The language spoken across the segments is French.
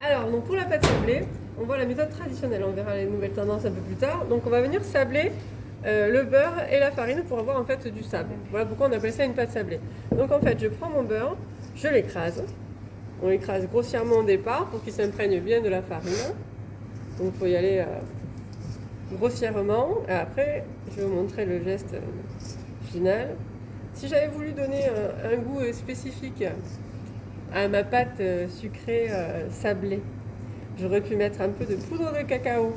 Alors, donc pour la pâte sablée, on voit la méthode traditionnelle. On verra les nouvelles tendances un peu plus tard. Donc, on va venir sabler le beurre et la farine pour avoir en fait du sable. Voilà pourquoi on appelle ça une pâte sablée. Donc, en fait, je prends mon beurre, je l'écrase. On l'écrase grossièrement au départ pour qu'il s'imprègne bien de la farine. Donc, il faut y aller grossièrement. Et après, je vais vous montrer le geste final. Si j'avais voulu donner un goût spécifique à ma pâte sucrée sablée, j'aurais pu mettre un peu de poudre de cacao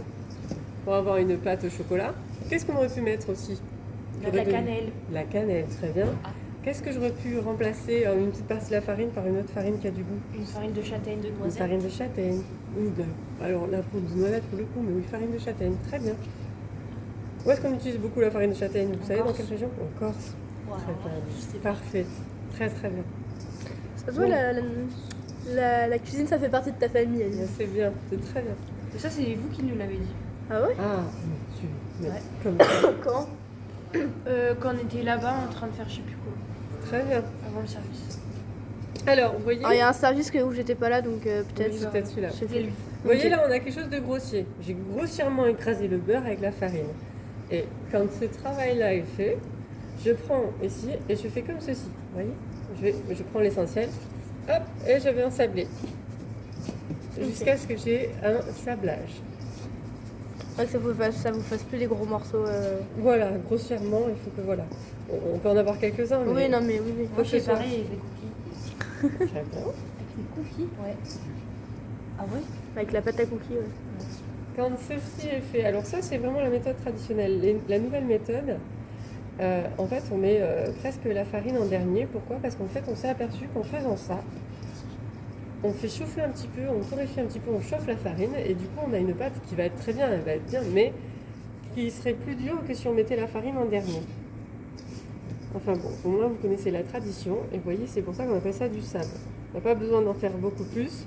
pour avoir une pâte au chocolat. Qu'est-ce qu'on aurait pu mettre aussi? De la cannelle. La cannelle, très bien. Qu'est-ce que j'aurais pu remplacer une petite partie de la farine par une autre farine qui a du goût? Une farine de châtaigne, de Une noisette. farine de châtaigne. Alors la poudre de noisette pour le coup, mais oui, farine de châtaigne, très bien. Où est-ce qu'on utilise beaucoup la farine de châtaigne? Vous savez dans quelle région? En Corse. Voilà, Très bien. je sais pas. Parfait. Très très bien. Ça se voit, la cuisine, ça fait partie de ta famille, Alice. C'est bien, c'est très bien. Et ça, c'est vous qui nous l'avez dit. Ah ouais? Ah, tu. Ouais. Comme Quand? Quand on était là-bas en train de faire je sais plus quoi, très bien. avant le service. Alors, vous voyez, Alors, il y a un service où j'étais pas là, donc peut-être. Oui, c'est peut-être celui-là. Je sais C'était plus. lui. Vous voyez Ok. là, on a quelque chose de grossier. J'ai grossièrement écrasé le beurre avec la farine. Et quand ce travail-là est fait, je prends ici et je fais comme ceci. Vous voyez, je prends l'essentiel, hop, et je vais ensabler. Jusqu'à ce que j'ai un sablage. Ouais, que ça vous fasse plus des gros morceaux. Voilà, grossièrement, il faut que voilà. On peut en avoir quelques-uns, mais Oui, non, mais oui, oui. Moi, que j'ai ce soit- pareil avec les cookies. très bien. Avec les cookies? Ouais. Ah ouais? Avec la pâte à cookies, ouais. Quand ceci est fait, alors ça c'est vraiment la méthode traditionnelle. La nouvelle méthode, en fait on met presque la farine en dernier. Pourquoi? Parce qu'en fait on s'est aperçu qu'en faisant ça, on fait chauffer un petit peu, on torréfie un petit peu, on chauffe la farine et du coup on a une pâte qui va être très bien, elle va être bien, mais qui serait plus dure que si on mettait la farine en dernier. Enfin bon, au moins vous connaissez la tradition et vous voyez c'est pour ça qu'on appelle ça du sable. On n'a pas besoin d'en faire beaucoup plus.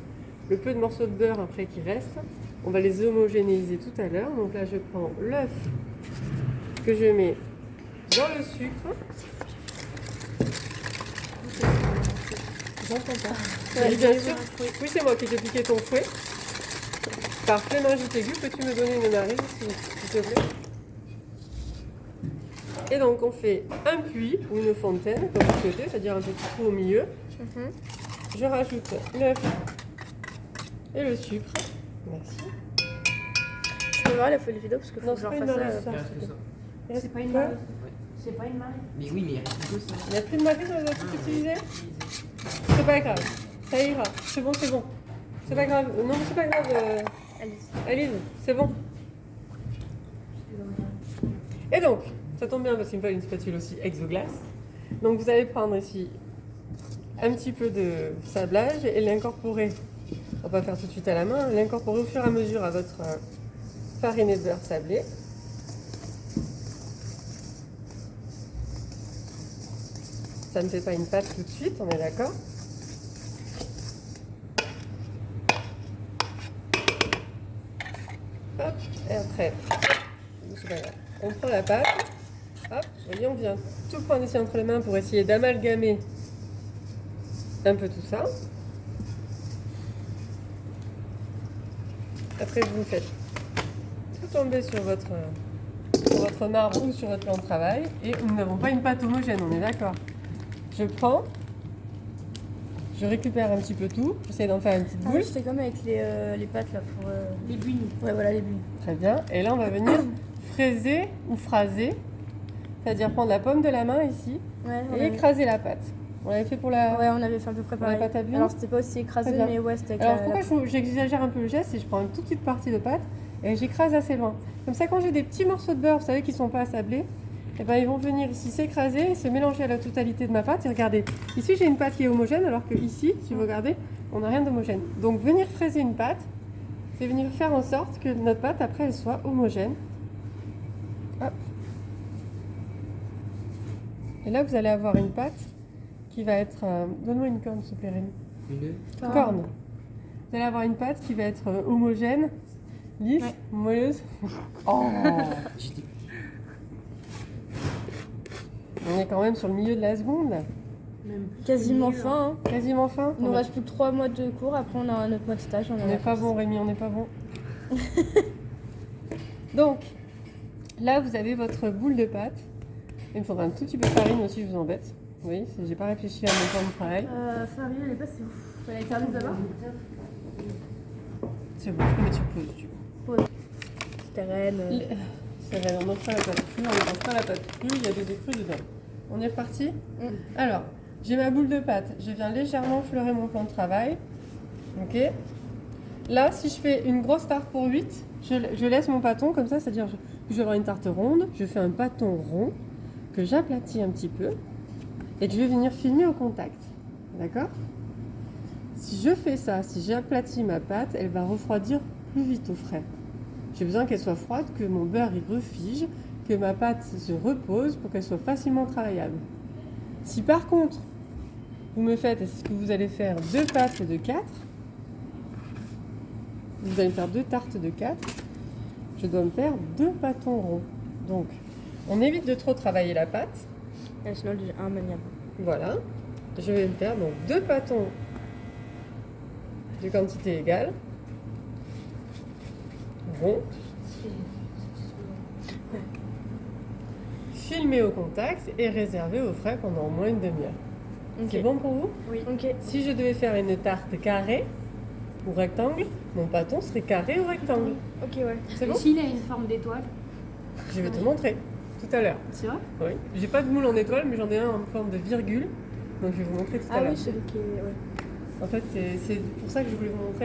Le peu de morceaux de beurre après qui restent, on va les homogénéiser tout à l'heure. Donc là je prends l'œuf que je mets dans le sucre. J'entends pas. Ouais, Et bien sûr, oui c'est moi qui t'ai piqué ton fouet. Parfait, Marie Tégu, peux-tu me donner une narine s'il te plaît? Et donc on fait un puits ou une fontaine, comme vous souhaitez, c'est-à-dire un petit trou au milieu. Mhm. Je rajoute l'œuf et le sucre. Merci. Je peux voir la folie vidéo parce que faut Non, que c'est j'en pas une fasse marée, ça. ça. C'est pas une Quoi? marée. C'est pas une marée. Mais oui, mais il reste que ça. Il n'y a plus de marée dans les autres utilisés? C'est pas grave, ça ira. C'est bon, c'est bon. C'est pas grave. Non, c'est pas grave, Alice. Aline, c'est bon. Et donc, ça tombe bien parce qu'il me fallait une spatule aussi exoglace. Donc vous allez prendre ici un petit peu de sablage et l'incorporer. On va pas faire tout de suite à la main, l'incorporer au fur et à mesure à votre farine et beurre sablé. Ça ne fait pas une pâte tout de suite, on est d'accord? Hop, et après, c'est pas grave. On prend la pâte, hop, vous voyez, on vient tout prendre ici entre les mains pour essayer d'amalgamer un peu tout ça. Après, vous faites tout tomber sur votre marbre ou sur votre plan de travail et nous n'avons pas une pâte homogène, on est d'accord? Je prends, je récupère un petit peu tout, j'essaie d'en faire une petite Ah boule. oui, c'était comme avec les pâtes là pour. Les buines. Ouais, voilà, les bulles. Très bien. Et là, on va venir fraiser ou phraser, c'est-à-dire prendre la paume de la main ici Ouais, et écraser la pâte. On l'avait fait pour la... Ouais, on avait fait à peu près Pour la pareil. pâte à bulles. Alors c'était pas aussi écrasé, Très bien. mais ouais, c'était avec Alors la- pourquoi j'exagère un peu le geste, c'est que je prends une toute petite partie de pâte et j'écrase assez loin. Comme ça, quand j'ai des petits morceaux de beurre, vous savez, qui ne sont pas assablés, eh ben, ils vont venir ici s'écraser et se mélanger à la totalité de ma pâte. Et regardez, ici j'ai une pâte qui est homogène, alors que ici, si vous regardez, on n'a rien d'homogène. Donc venir fraiser une pâte, c'est venir faire en sorte que notre pâte, après, elle soit homogène. Hop. Et là, vous allez avoir une pâte qui va être... Donne-moi une corne, s'il te plaît, Rémi. Une Corne. Vous allez avoir une pâte qui va être homogène, lisse, Ouais. moelleuse. Oh. J'étais- On est quand même sur le milieu de la seconde. Même plus Quasiment que nul, fin. Hein. Quasiment fin. Il nous reste plus que 3 mois de cours, après on a un autre mois de stage. On n'est pas bon, Rémi, on n'est pas bon. Donc, là, vous avez votre boule de pâte. Il me faudra un tout petit peu de farine aussi, je vous embête. Oui, j'ai pas réfléchi à mon plan de travail. Farine, elle est pas, c'est ouf. Elle est service d'abord. C'est bon, je peux mettre sur pause. Terraine. C'est vrai, on mange pas la pâte crue, on ne mange pas la pâte crue, il y a des écrus dedans. On est reparti. Alors, j'ai ma boule de pâte, je viens légèrement fleurer mon plan de travail. Ok. Là, si je fais une grosse tarte pour 8, je laisse mon pâton comme ça, c'est-à-dire que je vais avoir une tarte ronde, je fais un pâton rond que j'aplatis un petit peu et que je vais venir filmer au contact. D'accord? Si je fais ça, si j'aplatis ma pâte, elle va refroidir plus vite au frais. J'ai besoin qu'elle soit froide, que mon beurre y refige, que ma pâte se repose pour qu'elle soit facilement travaillable. Si par contre, vous me faites, et c'est ce que vous allez faire, 2 pâtes de 4, vous allez faire 2 tartes de 4, je dois me faire 2 pâtons ronds. Donc, on évite de trop travailler la pâte. Et sinon, j'ai un maniable. Voilà. Je vais me faire donc 2 pâtons de quantité égale, ronds, filmés au contact et réservés au frais pendant au moins une demi-heure. Ok. C'est bon pour vous? Oui. Ok. Si je devais faire une tarte carrée ou rectangle, mon pâton serait carré ou rectangle. Ok, ouais. C'est bon? S'il a une forme d'étoile, Je vais te montrer tout à l'heure. c'est vrai? Oui. J'ai pas de moule en étoile, mais j'en ai un en forme de virgule. Donc je vais vous montrer tout à Ah l'heure. oui, celui qui est. Ouais. En fait, c'est pour ça que je voulais vous montrer.